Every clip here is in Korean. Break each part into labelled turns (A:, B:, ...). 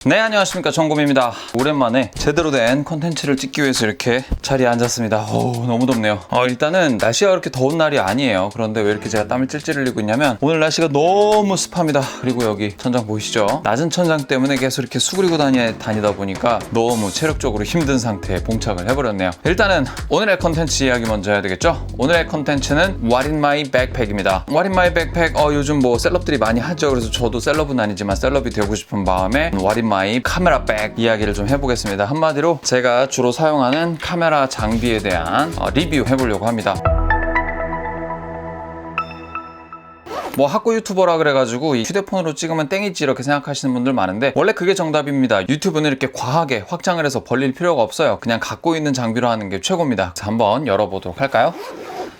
A: 네, 안녕하십니까, 정곰입니다. 오랜만에 제대로 된 콘텐츠를 찍기 위해서 이렇게 자리에 앉았습니다. 너무 덥네요. 일단은 날씨가 그렇게 더운 날이 아니에요. 그런데 왜 이렇게 제가 땀을 찔찔 흘리고 있냐면 오늘 날씨가 너무 습합니다. 그리고 여기 천장 보이시죠? 낮은 천장 때문에 계속 이렇게 수그리고 다니다 보니까 너무 체력적으로 힘든 상태에 봉착을 해버렸네요. 일단은 오늘의 콘텐츠 이야기 먼저 해야 되겠죠? 오늘의 콘텐츠는 What in my backpack입니다. What in my backpack, 요즘 뭐 셀럽들이 많이 하죠. 그래서 저도 셀럽은 아니지만 셀럽이 되고 싶은 마음에 What in my 카메라 백 이야기를 좀 해보겠습니다. 한마디로 제가 주로 사용하는 카메라 장비에 대한 리뷰 해보려고 합니다. 뭐 학고 유튜버라 그래가지고 이 휴대폰으로 찍으면 땡이지 이렇게 생각하시는 분들 많은데 원래 그게 정답입니다. 유튜브는 이렇게 과하게 확장을 해서 벌릴 필요가 없어요. 그냥 갖고 있는 장비로 하는 게 최고입니다. 자, 한번 열어보도록 할까요?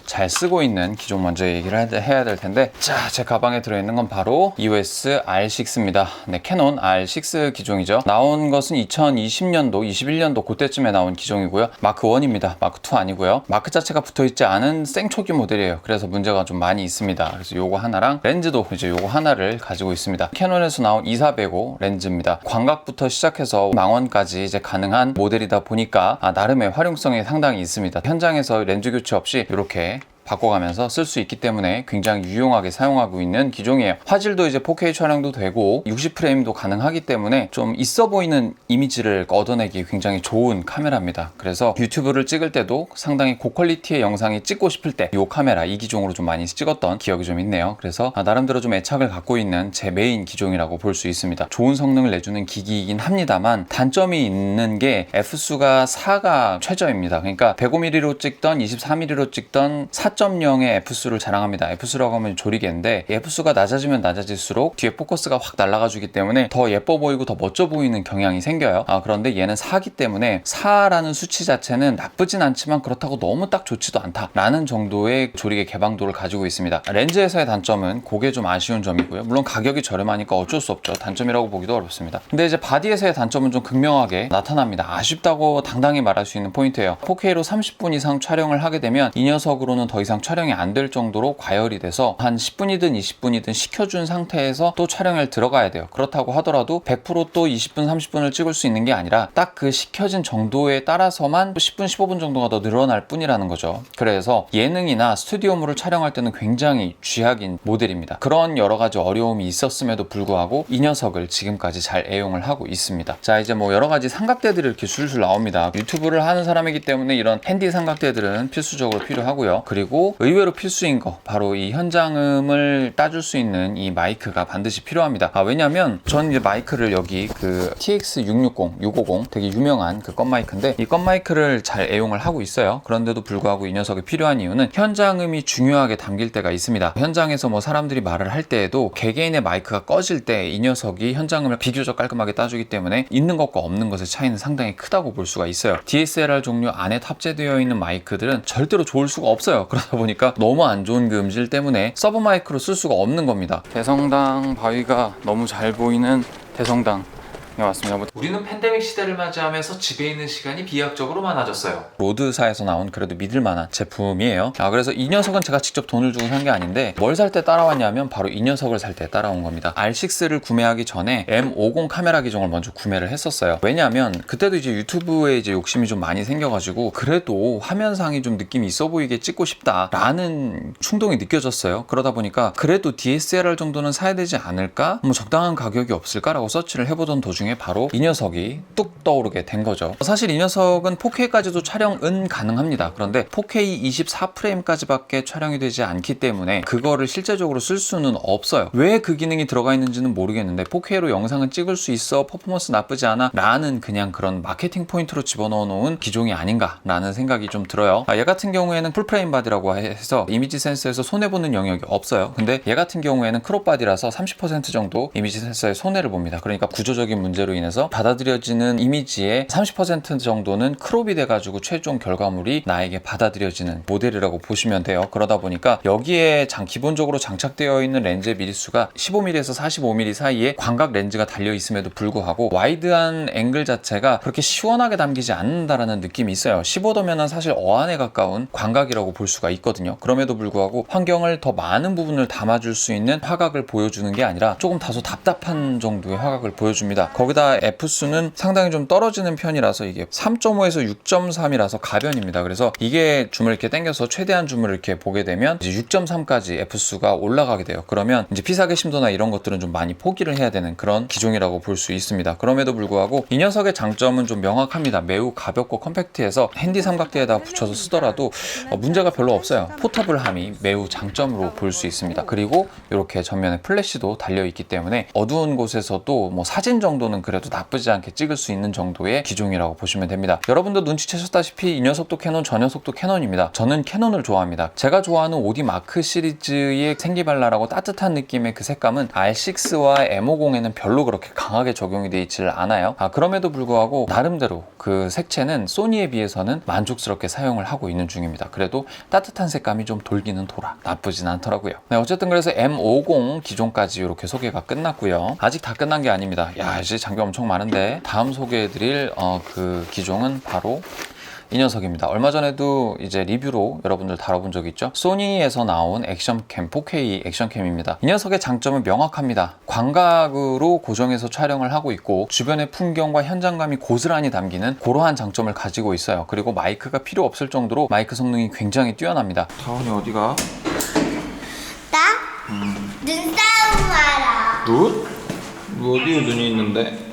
A: 잘 쓰고 있는 기종 먼저 얘기를 해야 될 텐데, 자, 제 가방에 들어있는 건 바로 EOS R6입니다. 네, 캐논 R6 기종이죠. 나온 것은 2020년도, 21년도 그때쯤에 나온 기종이고요. 마크 1입니다. 마크 2 아니고요. 마크 자체가 붙어있지 않은 생초기 모델이에요. 그래서 문제가 좀 많이 있습니다. 그래서 요거 하나랑 렌즈도 이제 요거 하나를 가지고 있습니다. 캐논에서 나온 2405 렌즈입니다. 광각부터 시작해서 망원까지 이제 가능한 모델이다 보니까 나름의 활용성이 상당히 있습니다. 현장에서 렌즈 교체 없이 이렇게 바꿔가면서 쓸 수 있기 때문에 굉장히 유용하게 사용하고 있는 기종이에요. 화질도 이제 4K 촬영도 되고 60프레임도 가능하기 때문에 좀 있어 보이는 이미지를 얻어내기 굉장히 좋은 카메라입니다. 그래서 유튜브를 찍을 때도 상당히 고퀄리티의 영상이 찍고 싶을 때 이 카메라, 이 기종으로 좀 많이 찍었던 기억이 좀 있네요. 그래서 나름대로 좀 애착을 갖고 있는 제 메인 기종이라고 볼 수 있습니다. 좋은 성능을 내주는 기기이긴 합니다만 단점이 있는 게 F수가 4가 최저입니다. 그러니까 105mm로 찍던 24mm로 찍던 4.0의 F수를 자랑합니다. F수라고 하면 조리개인데 F수가 낮아지면 낮아질수록 뒤에 포커스가 확 날아가 주기 때문에 더 예뻐 보이고 더 멋져 보이는 경향이 생겨요. 그런데 얘는 4기 때문에 4라는 수치 자체는 나쁘진 않지만 그렇다고 너무 딱 좋지도 않다라는 정도의 조리개 개방도를 가지고 있습니다. 렌즈에서의 단점은 그게 좀 아쉬운 점이고요. 물론 가격이 저렴하니까 어쩔 수 없죠. 단점이라고 보기도 어렵습니다. 근데 이제 바디에서의 단점은 좀 극명하게 나타납니다. 아쉽다고 당당히 말할 수 있는 포인트예요. 4K로 30분 이상 촬영을 하게 되면 이 녀석으로는 더 이상 촬영이 안 될 정도로 과열이 돼서 한 10분이든 20분이든 식혀준 상태에서 또 촬영을 들어가야 돼요. 그렇다고 하더라도 100%또 20분, 30분을 찍을 수 있는 게 아니라 딱 그 식혀진 정도에 따라서만 10분, 15분 정도가 더 늘어날 뿐이라는 거죠. 그래서 예능이나 스튜디오물을 촬영할 때는 굉장히 쥐약인 모델입니다. 그런 여러 가지 어려움이 있었음에도 불구하고 이 녀석을 지금까지 잘 애용을 하고 있습니다. 자, 이제 뭐 여러 가지 삼각대들이 이렇게 술술 나옵니다. 유튜브를 하는 사람이기 때문에 이런 핸디 삼각대들은 필수적으로 필요하고요. 그리고 의외로 필수인 거 바로 이 현장음을 따줄 수 있는 이 마이크가 반드시 필요합니다. 왜냐면 전 이제 마이크를 여기 그 TX660, 650 되게 유명한 그 건 마이크인데 이 건 마이크를 잘 애용을 하고 있어요. 그런데도 불구하고 이 녀석이 필요한 이유는 현장음이 중요하게 담길 때가 있습니다. 현장에서 뭐 사람들이 말을 할 때에도 개개인의 마이크가 꺼질 때 이 녀석이 현장음을 비교적 깔끔하게 따주기 때문에 있는 것과 없는 것의 차이는 상당히 크다고 볼 수가 있어요. DSLR 종류 안에 탑재되어 있는 마이크들은 절대로 좋을 수가 없어요. 그러다 보니까 너무 안 좋은 그 음질 때문에 서브 마이크로 쓸 수가 없는 겁니다. 대성당 바위가 너무 잘 보이는 대성당 왔습니다. 우리는 팬데믹 시대를 맞이하면서 집에 있는 시간이 비약적으로 많아졌어요. 로드사에서 나온 그래도 믿을만한 제품이에요. 그래서 이 녀석은 제가 직접 돈을 주고 산 게 아닌데 뭘 살 때 따라왔냐면 바로 이 녀석을 살 때 따라온 겁니다. R6를 구매하기 전에 M50 카메라 기종을 먼저 구매를 했었어요. 왜냐하면 그때도 이제 유튜브에 이제 욕심이 좀 많이 생겨가지고 그래도 화면상이 좀 느낌이 있어 보이게 찍고 싶다라는 충동이 느껴졌어요. 그러다 보니까 그래도 DSLR 정도는 사야 되지 않을까? 뭐 적당한 가격이 없을까라고 서치를 해보던 도중에 바로 이 녀석이 뚝 떠오르게 된 거죠. 사실 이 녀석은 4K까지도 촬영은 가능합니다. 그런데 4K 24프레임까지밖에 촬영이 되지 않기 때문에 그거를 실제적으로 쓸 수는 없어요. 왜 그 기능이 들어가 있는지는 모르겠는데 4K로 영상을 찍을 수 있어, 퍼포먼스 나쁘지 않아 라는 그냥 그런 마케팅 포인트로 집어넣어 놓은 기종이 아닌가 라는 생각이 좀 들어요. 얘 같은 경우에는 풀프레임 바디라고 해서 이미지 센서에서 손해보는 영역이 없어요. 근데 얘 같은 경우에는 크롭 바디라서 30% 정도 이미지 센서에 손해를 봅니다. 그러니까 구조적인 문제로 인해서 받아들여지는 이미지의 30% 정도는 크롭이 돼가지고 최종 결과물이 나에게 받아들여지는 모델이라고 보시면 돼요. 그러다 보니까 여기에 기본적으로 장착되어 있는 렌즈의 미리수가 15mm에서 45mm 사이에 광각 렌즈가 달려 있음에도 불구하고 와이드한 앵글 자체가 그렇게 시원하게 담기지 않는다라는 느낌이 있어요. 15도면은 사실 어안에 가까운 광각이라고 볼 수가 있거든요. 그럼에도 불구하고 환경을 더 많은 부분을 담아줄 수 있는 화각을 보여주는 게 아니라 조금 다소 답답한 정도의 화각을 보여줍니다. 거기다 F수는 상당히 좀 떨어지는 편이라서 이게 3.5에서 6.3이라서 가변입니다. 그래서 이게 줌을 이렇게 당겨서 최대한 줌을 이렇게 보게 되면 이제 6.3까지 F수가 올라가게 돼요. 그러면 이제 피사계 심도나 이런 것들은 좀 많이 포기를 해야 되는 그런 기종이라고 볼 수 있습니다. 그럼에도 불구하고 이 녀석의 장점은 좀 명확합니다. 매우 가볍고 컴팩트해서 핸디 삼각대에다 붙여서 쓰더라도 문제가 별로 없어요. 포터블함이 매우 장점으로 볼 수 있습니다. 그리고 이렇게 전면에 플래시도 달려 있기 때문에 어두운 곳에서도 뭐 사진 정도는 그래도 나쁘지 않게 찍을 수 있는 정도의 기종이라고 보시면 됩니다. 여러분도 눈치채셨다시피 이 녀석도 캐논, 저 녀석도 캐논입니다. 저는 캐논을 좋아합니다. 제가 좋아하는 오디 마크 시리즈의 생기발랄하고 따뜻한 느낌의 그 색감은 R6와 M50에는 별로 그렇게 강하게 적용이 되어 있질 않아요. 그럼에도 불구하고 나름대로 그 색채는 소니에 비해서는 만족스럽게 사용을 하고 있는 중입니다. 그래도 따뜻한 색감이 좀 돌기는 돌아 나쁘진 않더라고요. 네, 어쨌든 그래서 M50 기종까지 이렇게 소개가 끝났고요. 아직 다 끝난 게 아닙니다. 야, 이제 장비 엄청 많은데 다음 소개해드릴 그 기종은 바로 이 녀석입니다. 얼마 전에도 이제 리뷰로 여러분들 다뤄본 적이 있죠. 소니에서 나온 액션캠, 4K 액션캠입니다. 이 녀석의 장점은 명확합니다. 광각으로 고정해서 촬영을 하고 있고 주변의 풍경과 현장감이 고스란히 담기는 그러한 장점을 가지고 있어요. 그리고 마이크가 필요 없을 정도로 마이크 성능이 굉장히 뛰어납니다. 다원이 어디가?
B: 나? 눈싸움 하러.
A: 눈? 어디에 눈이 있는데?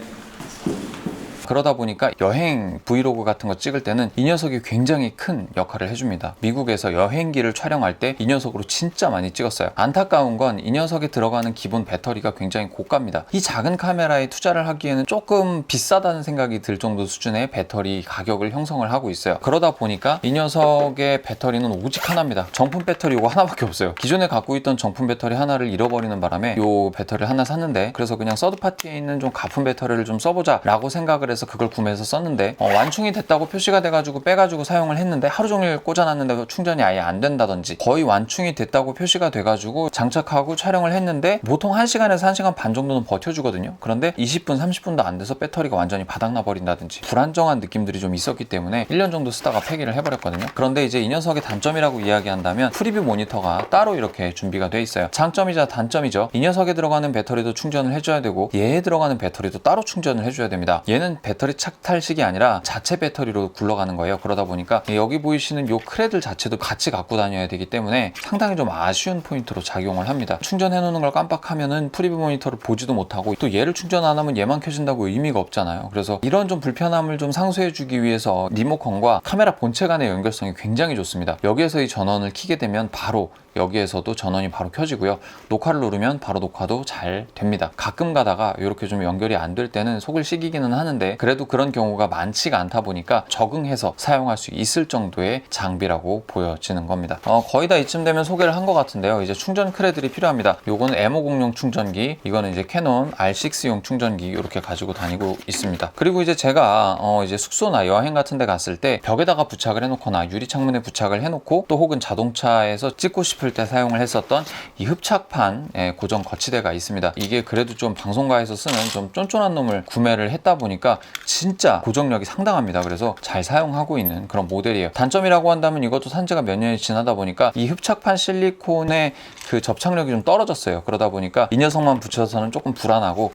A: 그러다 보니까 여행 브이로그 같은 거 찍을 때는 이 녀석이 굉장히 큰 역할을 해줍니다. 미국에서 여행기를 촬영할 때 이 녀석으로 진짜 많이 찍었어요. 안타까운 건 이 녀석에 들어가는 기본 배터리가 굉장히 고가입니다. 이 작은 카메라에 투자를 하기에는 조금 비싸다는 생각이 들 정도 수준의 배터리 가격을 형성을 하고 있어요. 그러다 보니까 이 녀석의 배터리는 오직 하나입니다. 정품 배터리 이거 하나밖에 없어요. 기존에 갖고 있던 정품 배터리 하나를 잃어버리는 바람에 이 배터리를 하나 샀는데, 그래서 그냥 서드파티에 있는 좀 가품 배터리를 좀 써보자 라고 생각을 해서 그걸 구매해서 썼는데 완충이 됐다고 표시가 돼가지고 빼가지고 사용을 했는데 하루 종일 꽂아놨는데 충전이 아예 안 된다든지, 거의 완충이 됐다고 표시가 돼가지고 장착하고 촬영을 했는데 보통 1시간에서 1시간 반 정도는 버텨주거든요. 그런데 20분 30분도 안 돼서 배터리가 완전히 바닥나 버린다든지 불안정한 느낌들이 좀 있었기 때문에 1년 정도 쓰다가 폐기를 해버렸거든요. 그런데 이제 이 녀석의 단점이라고 이야기한다면 프리뷰 모니터가 따로 이렇게 준비가 돼 있어요. 장점이자 단점이죠. 이 녀석에 들어가는 배터리도 충전을 해줘야 되고 얘에 들어가는 배터리도 따로 충전을 해줘야 됩니다. 얘는 배터리 착탈식이 아니라 자체 배터리로 굴러가는 거예요. 그러다 보니까 여기 보이시는 요 크레들 자체도 같이 갖고 다녀야 되기 때문에 상당히 좀 아쉬운 포인트로 작용을 합니다. 충전해 놓는 걸 깜빡하면은 프리뷰 모니터를 보지도 못하고 또 얘를 충전 안 하면 얘만 켜진다고 의미가 없잖아요. 그래서 이런 좀 불편함을 좀 상쇄해 주기 위해서 리모컨과 카메라 본체 간의 연결성이 굉장히 좋습니다. 여기에서 이 전원을 켜게 되면 바로 여기에서도 전원이 바로 켜지고요. 녹화를 누르면 바로 녹화도 잘 됩니다. 가끔 가다가 이렇게 좀 연결이 안 될 때는 속을 시기기는 하는데 그래도 그런 경우가 많지가 않다 보니까 적응해서 사용할 수 있을 정도의 장비라고 보여지는 겁니다. 거의 다 이쯤 되면 소개를 한 것 같은데요. 이제 충전 크레들이 필요합니다. 요거는 M50용 충전기, 이거는 이제 캐논 R6용 충전기 이렇게 가지고 다니고 있습니다. 그리고 이제 제가 이제 숙소나 여행 같은 데 갔을 때 벽에다가 부착을 해놓거나 유리창문에 부착을 해놓고 또 혹은 자동차에서 찍고 싶을 때 사용을 했었던 이 흡착판 고정 거치대가 있습니다. 이게 그래도 좀 방송가에서 쓰는 좀 쫀쫀한 놈을 구매를 했다 보니까 진짜 고정력이 상당합니다. 그래서 잘 사용하고 있는 그런 모델이에요. 단점이라고 한다면 이것도 산지가 몇 년이 지나다 보니까 이 흡착판 실리콘의 그 접착력이 좀 떨어졌어요. 그러다 보니까 이 녀석만 붙여서는 조금 불안하고,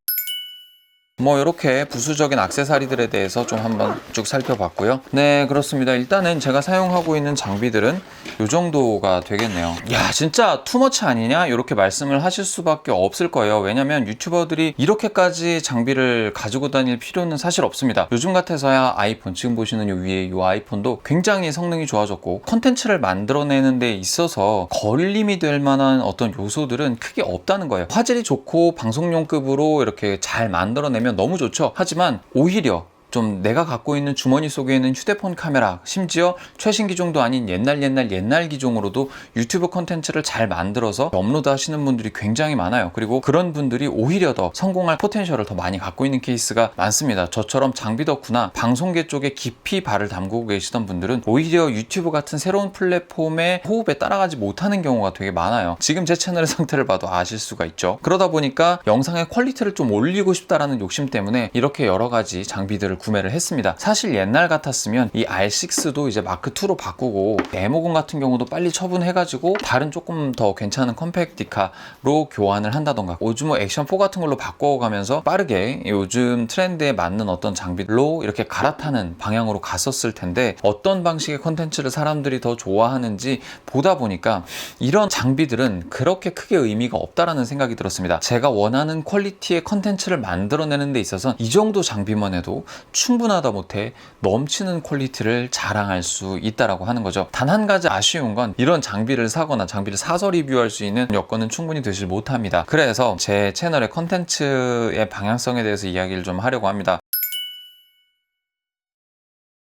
A: 뭐 이렇게 부수적인 액세서리들에 대해서 좀 한번 쭉 살펴봤고요. 네, 그렇습니다. 일단은 제가 사용하고 있는 장비들은 이 정도가 되겠네요. 야, 진짜 투머치 아니냐? 이렇게 말씀을 하실 수밖에 없을 거예요. 왜냐면 유튜버들이 이렇게까지 장비를 가지고 다닐 필요는 사실 없습니다. 요즘 같아서야 아이폰, 지금 보시는 요 위에 이 아이폰도 굉장히 성능이 좋아졌고 컨텐츠를 만들어내는 데 있어서 걸림이 될 만한 어떤 요소들은 크게 없다는 거예요. 화질이 좋고 방송용급으로 이렇게 잘 만들어내면 너무 좋죠. 하지만 오히려 좀 내가 갖고 있는 주머니 속에 있는 휴대폰 카메라, 심지어 최신 기종도 아닌 옛날 기종으로도 유튜브 콘텐츠를 잘 만들어서 업로드 하시는 분들이 굉장히 많아요. 그리고 그런 분들이 오히려 더 성공할 포텐셜을 더 많이 갖고 있는 케이스가 많습니다. 저처럼 장비 덕후나 방송계 쪽에 깊이 발을 담그고 계시던 분들은 오히려 유튜브 같은 새로운 플랫폼의 호흡에 따라가지 못하는 경우가 되게 많아요. 지금 제 채널의 상태를 봐도 아실 수가 있죠. 그러다 보니까 영상의 퀄리티를 좀 올리고 싶다라는 욕심 때문에 이렇게 여러 가지 장비들을 구매를 했습니다. 사실 옛날 같았으면 이 R6도 이제 마크2로 바꾸고 M50 같은 경우도 빨리 처분해가지고 다른 조금 더 괜찮은 컴팩트 디카로 교환을 한다던가 오즈모 액션4 같은 걸로 바꿔가면서 빠르게 요즘 트렌드에 맞는 어떤 장비로 이렇게 갈아타는 방향으로 갔었을 텐데 어떤 방식의 컨텐츠를 사람들이 더 좋아하는지 보다 보니까 이런 장비들은 그렇게 크게 의미가 없다라는 생각이 들었습니다. 제가 원하는 퀄리티의 컨텐츠를 만들어내는 데 있어서 이 정도 장비만 해도 충분하다 못해 넘치는 퀄리티를 자랑할 수 있다라고 하는 거죠. 단 한 가지 아쉬운 건 이런 장비를 사거나 장비를 사서 리뷰할 수 있는 여건은 충분히 되질 못합니다. 그래서 제 채널의 컨텐츠의 방향성에 대해서 이야기를 좀 하려고 합니다.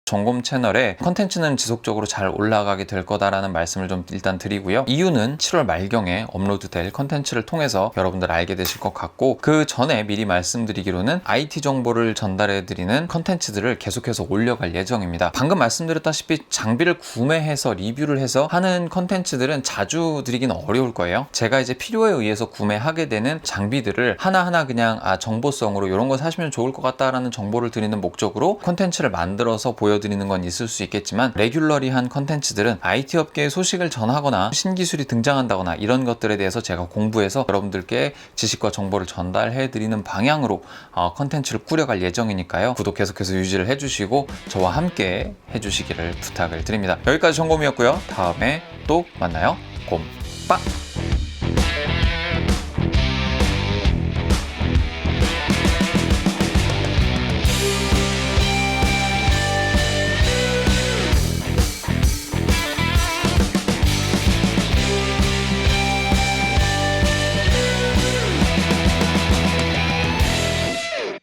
A: 점검 채널에 컨텐츠는 지속적으로 잘 올라가게 될 거다라는 말씀을 좀 일단 드리고요. 이유는 7월 말경에 업로드될 컨텐츠를 통해서 여러분들 알게 되실 것 같고 그 전에 미리 말씀드리기로는 IT 정보를 전달해 드리는 컨텐츠들을 계속해서 올려갈 예정입니다. 방금 말씀드렸다시피 장비를 구매해서 리뷰를 해서 하는 컨텐츠들은 자주 드리기는 어려울 거예요. 제가 이제 필요에 의해서 구매하게 되는 장비들을 하나하나 그냥 정보성으로 이런 거 사시면 좋을 것 같다라는 정보를 드리는 목적으로 컨텐츠를 만들어서 보여드리는 건 있을 수 있겠지만 레귤러리한 컨텐츠들은 IT 업계의 소식을 전하거나 신기술이 등장한다거나 이런 것들에 대해서 제가 공부해서 여러분들께 지식과 정보를 전달해 드리는 방향으로 컨텐츠를 꾸려갈 예정이니까요. 구독 계속해서 유지를 해주시고 저와 함께 해주시기를 부탁을 드립니다. 여기까지 점검이었고요. 다음에 또 만나요. 곰빠!